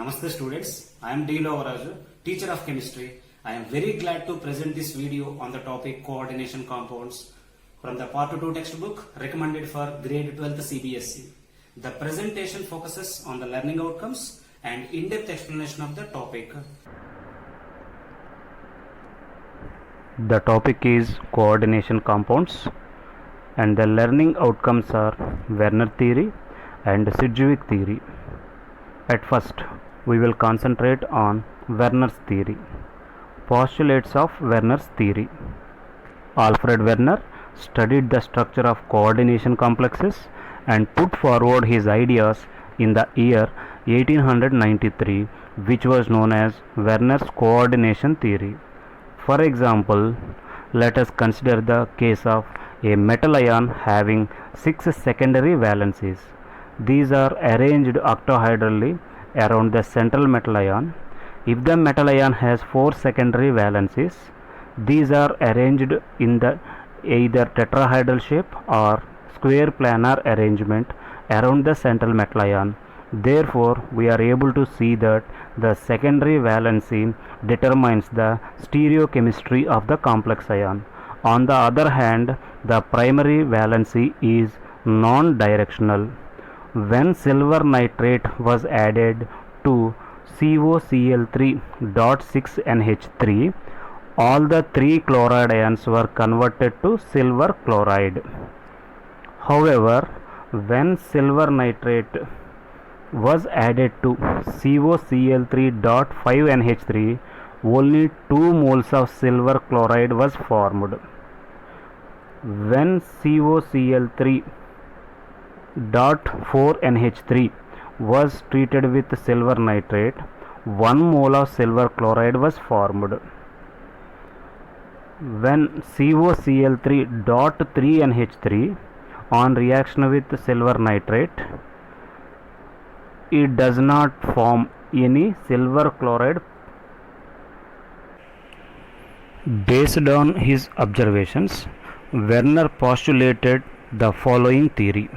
Namaste students, I am D. Lovaraju, teacher of chemistry. I am very glad to present this video on the topic coordination compounds from the Part 2 textbook recommended for grade 12th CBSE. The presentation focuses on the learning outcomes and in-depth explanation of the topic. The topic is coordination compounds and the learning outcomes are Werner theory and Sidgwick theory. At first, we will concentrate on Werner's theory. Postulates of Werner's theory. Alfred Werner studied the structure of coordination complexes and put forward his ideas in the year 1893, which was known as Werner's coordination theory. For example, let us consider the case of a metal ion having 6 secondary valencies. These are arranged octahedrally around the central metal ion. If the metal ion has 4 secondary valencies, these are arranged in the either tetrahedral shape or square planar arrangement around the central metal ion. Therefore, we are able to see that the secondary valency determines the stereochemistry of the complex ion. On the other hand, the primary valency is non-directional. When silver nitrate was added to COCl3.6NH3, all the 3 chloride ions were converted to silver chloride. However, when silver nitrate was added to COCl3.5NH3, only 2 moles of silver chloride was formed. When COCl3.4NH3 was treated with silver nitrate, 1 mole of silver chloride was formed. When COCl3.3NH3 on reaction with silver nitrate, it does not form any silver chloride. Based on his observations, Werner postulated the following theory.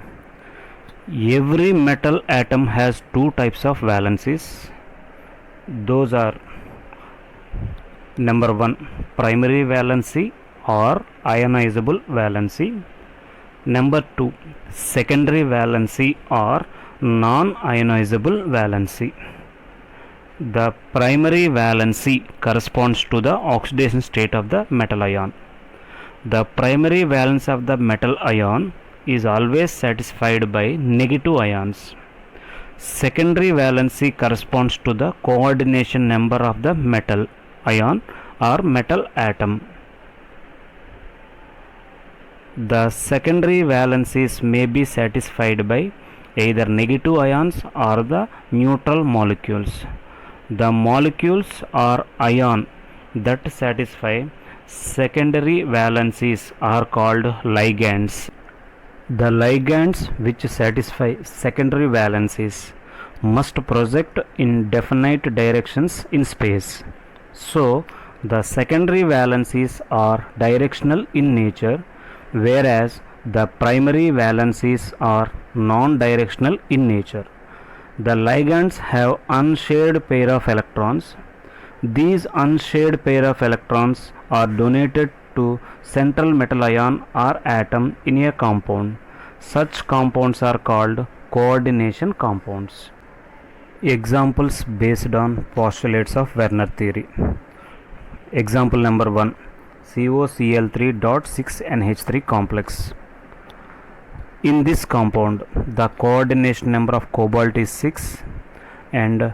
Every metal atom has 2 types of valencies. Those are number 1, primary valency or ionizable valency. Number 2, secondary valency or non-ionizable valency. The primary valency corresponds to the oxidation state of the metal ion. The primary valence of the metal ion is always satisfied by negative ions. Secondary valency corresponds to the coordination number of the metal ion or metal atom. The secondary valencies may be satisfied by either negative ions or the neutral molecules. The molecules or ion that satisfy secondary valencies are called ligands. The ligands which satisfy secondary valencies must project in definite directions in space. So, the secondary valencies are directional in nature, whereas the primary valencies are non-directional in nature. The ligands have unshared pair of electrons. These unshared pair of electrons are donated to central metal ion or atom in a compound. Such compounds are called coordination compounds. Examples based on postulates of Werner theory. Example number 1, COCl3.6NH3 complex. In this compound, the coordination number of cobalt is 6 and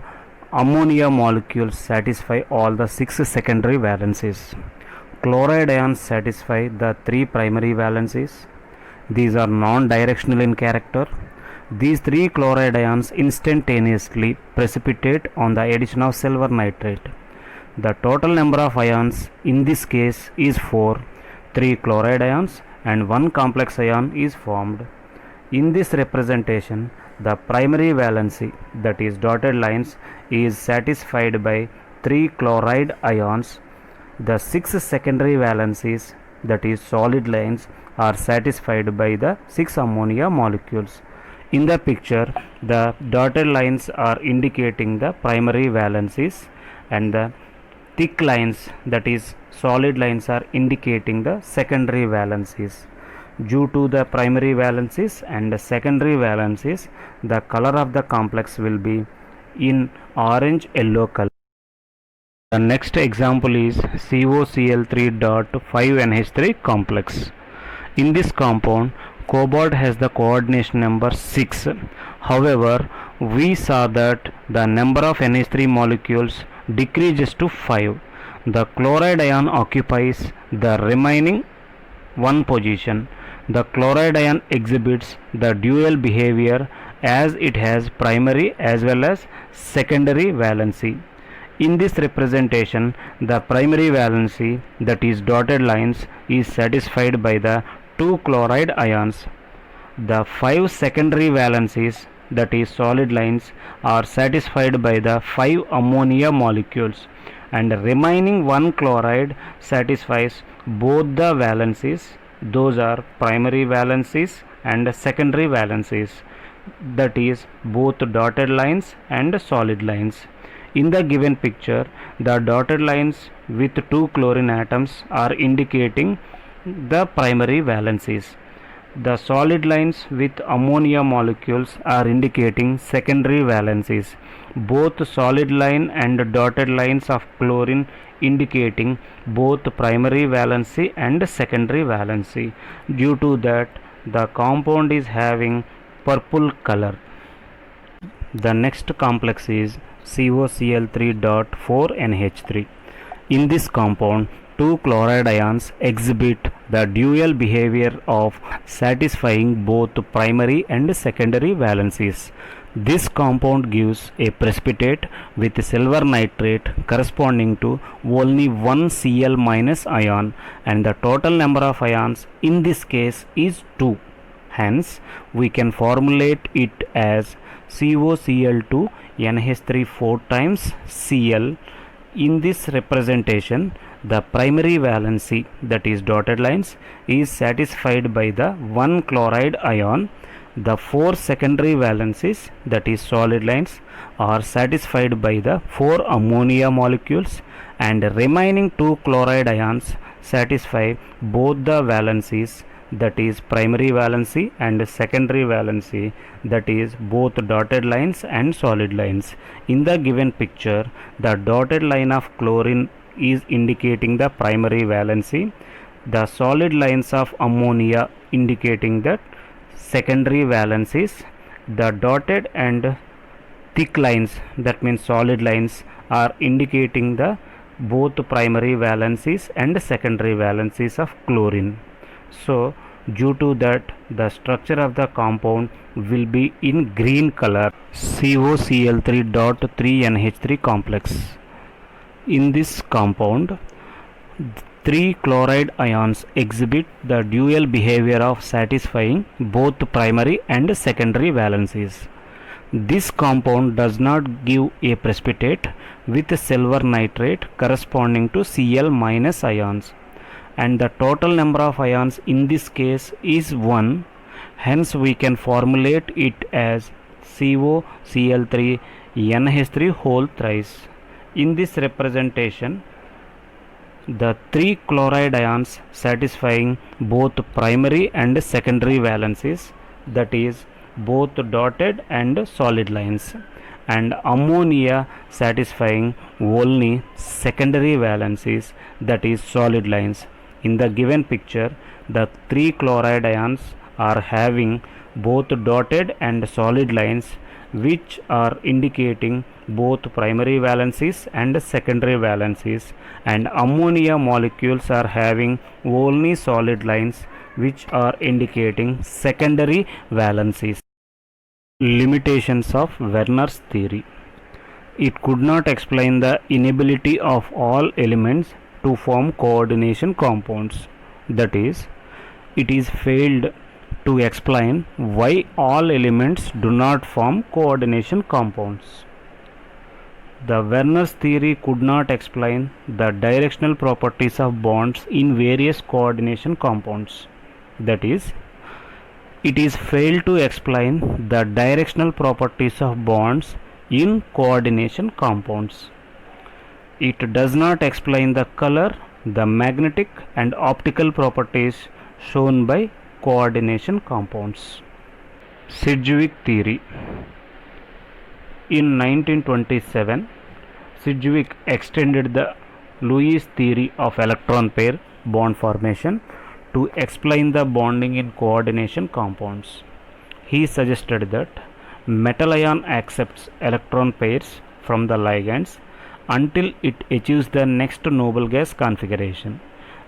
ammonia molecules satisfy all the 6 secondary valencies. Chloride ions satisfy the 3 primary valencies. These are non-directional in character. These 3 chloride ions instantaneously precipitate on the addition of silver nitrate. The total number of ions in this case is 4. 3 chloride ions and 1 complex ion is formed. In this representation, the primary valency, that is dotted lines, is satisfied by 3 chloride ions. The 6 secondary valencies, that is solid lines, are satisfied by the 6 ammonia molecules. In the picture, the dotted lines are indicating the primary valencies and the thick lines, that is solid lines, are indicating the secondary valencies. Due to the primary valencies and the secondary valencies, the color of the complex will be in orange yellow color. The next example is COCl3.5NH3 complex. In this compound, cobalt has the coordination number 6. However, we saw that the number of NH3 molecules decreases to 5. The chloride ion occupies the remaining one position. The chloride ion exhibits the dual behavior as it has primary as well as secondary valency. In this representation, the primary valency, that is dotted lines, is satisfied by the 2 chloride ions. The 5 secondary valencies, that is solid lines, are satisfied by the 5 ammonia molecules, and remaining 1 chloride satisfies both the valencies. Those are primary valencies and secondary valencies, that is both dotted lines and solid lines. In the given picture, the dotted lines with 2 chlorine atoms are indicating the primary valencies. The solid lines with ammonia molecules are indicating secondary valencies. Both solid line and dotted lines of chlorine indicating both primary valency and secondary valency. Due to that, the compound is having purple color. The next complex is COCl3.4NH3. In this compound, 2 chloride ions exhibit the dual behavior of satisfying both primary and secondary valencies. This compound gives a precipitate with silver nitrate corresponding to only one Cl minus ion, and the total number of ions in this case is 2. Hence, we can formulate it as COCl2 NH3 4 times Cl. In this representation, the primary valency, that is dotted lines, is satisfied by the 1 chloride ion. The 4 secondary valencies, that is solid lines, are satisfied by the 4 ammonia molecules, and remaining 2 chloride ions satisfy both the valencies, that is primary valency and secondary valency, that is both dotted lines and solid lines. In the given picture, the dotted line of chlorine is indicating the primary valency, the solid lines of ammonia indicating that secondary valencies, the dotted and thick lines, that means solid lines, are indicating the both primary valencies and secondary valencies of chlorine. So, due to that, the structure of the compound will be in green color, COCl3.3NH3 complex. In this compound, 3 chloride ions exhibit the dual behavior of satisfying both primary and secondary valencies. This compound does not give a precipitate with silver nitrate corresponding to Cl minus ions, and the total number of ions in this case is 1. Hence, we can formulate it as COCl3 NH3 whole thrice. In this representation, the 3 chloride ions satisfying both primary and secondary valencies, that is both dotted and solid lines, and ammonia satisfying only secondary valencies, that is solid lines. In the given picture, the 3 chloride ions are having both dotted and solid lines, which are indicating both primary valencies and secondary valencies, and ammonia molecules are having only solid lines, which are indicating secondary valencies. Limitations of Werner's theory. It could not explain the inability of all elements to form coordination compounds. That is, it is failed to explain why all elements do not form coordination compounds. The Werner's theory could not explain the directional properties of bonds in various coordination compounds. That is, It is failed to explain the directional properties of bonds in coordination compounds. It does not explain the color, the magnetic and optical properties shown by coordination compounds. Sidgwick theory. In 1927, Sidgwick extended the Lewis theory of electron pair bond formation to explain the bonding in coordination compounds. He suggested that metal ion accepts electron pairs from the ligands until it achieves the next noble gas configuration.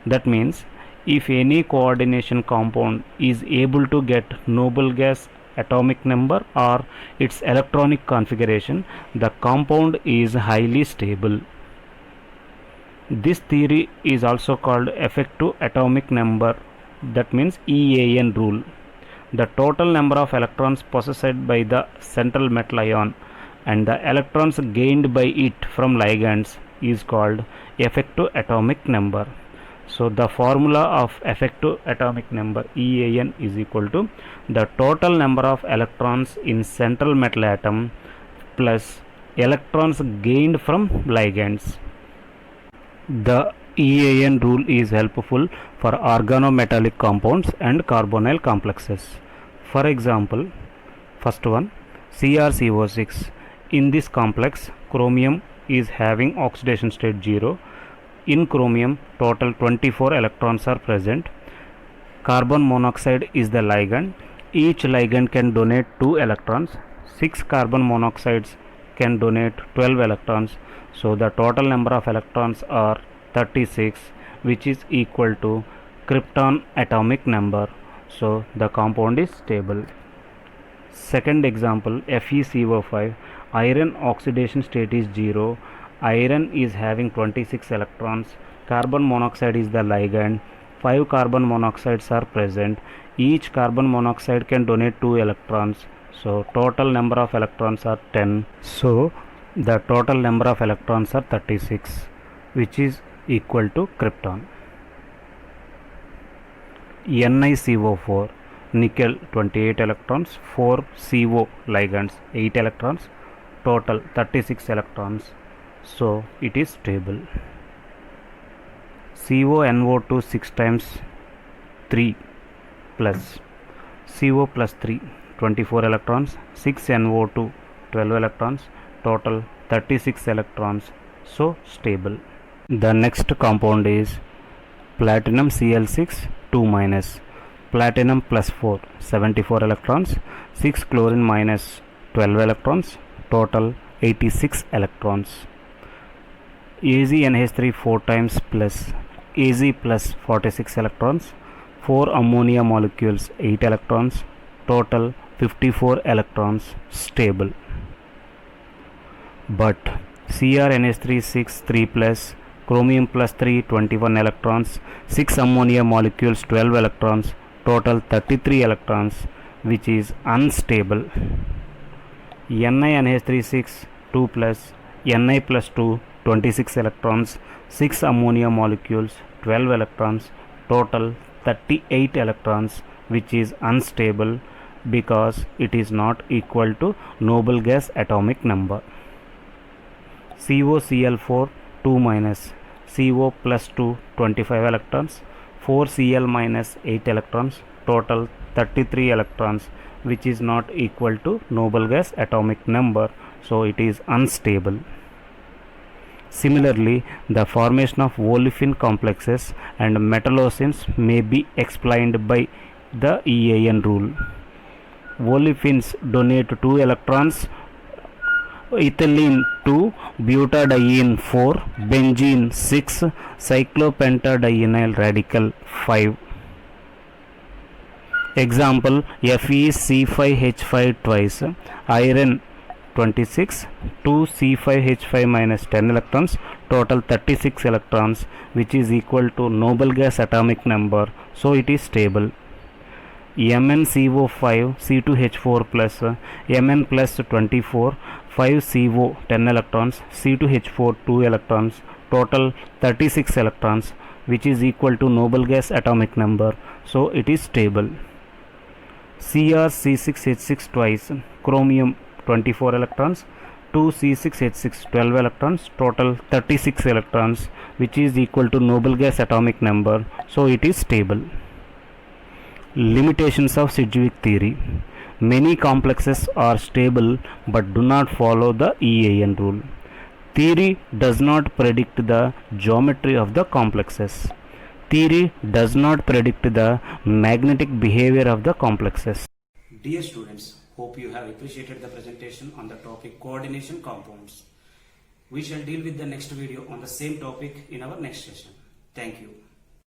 That means if any coordination compound is able to get noble gas atomic number or its electronic configuration, the compound is highly stable. This theory is also called effective atomic number, that means EAN rule. The total number of electrons possessed by the central metal ion and the electrons gained by it from ligands is called effective atomic number. So the formula of effective atomic number EAN is equal to the total number of electrons in central metal atom plus electrons gained from ligands. The EAN rule is helpful for organometallic compounds and carbonyl complexes. For example, first one, CrCO6. In this complex, chromium is having oxidation state 0. In chromium, total 24 electrons are present. Carbon monoxide is the ligand. Each ligand can donate 2 electrons. 6 carbon monoxides can donate 12 electrons. So the total number of electrons are 36, which is equal to krypton atomic number. So the compound is stable. Second example, FeCO5. Iron oxidation state is 0. Iron is having 26 electrons. Carbon monoxide is the ligand. 5 carbon monoxides are present. Each carbon monoxide can donate 2 electrons. So total number of electrons are 10. So the total number of electrons are 36, which is equal to krypton. NiCO4. Nickel 28 electrons, 4 CO ligands 8 electrons, total 36 electrons. So it is stable. CONO2 6 times 3 plus CO plus 3 24 electrons, 6 NO2 12 electrons, total 36 electrons. So stable. The next compound is platinum Cl6 2 minus. Platinum plus 4 74 electrons, 6 chlorine minus 12 electrons, total 86 electrons. AgNH3 4 times plus Ag plus 46 electrons, 4 ammonia molecules 8 electrons, total 54 electrons, stable. But CrNH3 6 3 plus chromium plus 3 21 electrons, 6 ammonia molecules 12 electrons, total 33 electrons, which is unstable. NiNH3 6 2 plus Ni plus 2 26 electrons, 6 ammonia molecules 12 electrons, total 38 electrons, which is unstable because it is not equal to noble gas atomic number. COCl4 2 minus, CO plus 2 25 electrons, 4 Cl minus 8 electrons, total 33 electrons, which is not equal to noble gas atomic number, so it is unstable. Similarly, the formation of olefin complexes and metallocene may be explained by the EAN rule. Olefins donate 2 electrons, ethylene 2, butadiene 4, benzene 6, cyclopentadienyl radical 5. Example, FeC5H5 twice, iron 26, 2C5H5 minus 10 electrons, total 36 electrons, which is equal to noble gas atomic number, so it is stable. MnCO5 C2H4 plus Mn plus 24, 5CO 10 electrons, C2H4 2 electrons, total 36 electrons, which is equal to noble gas atomic number, so it is stable. Cr(C6H6) twice, chromium 24 electrons, 2C6H6 12 electrons, total 36 electrons, which is equal to noble gas atomic number, so it is stable. Limitations of Sidgwick theory. Many complexes are stable but do not follow the EAN rule. Theory does not predict the geometry of the complexes. Theory does not predict the magnetic behavior of the complexes. Dear students, hope you have appreciated the presentation on the topic coordination compounds. We shall deal with the next video on the same topic in our next session. Thank you.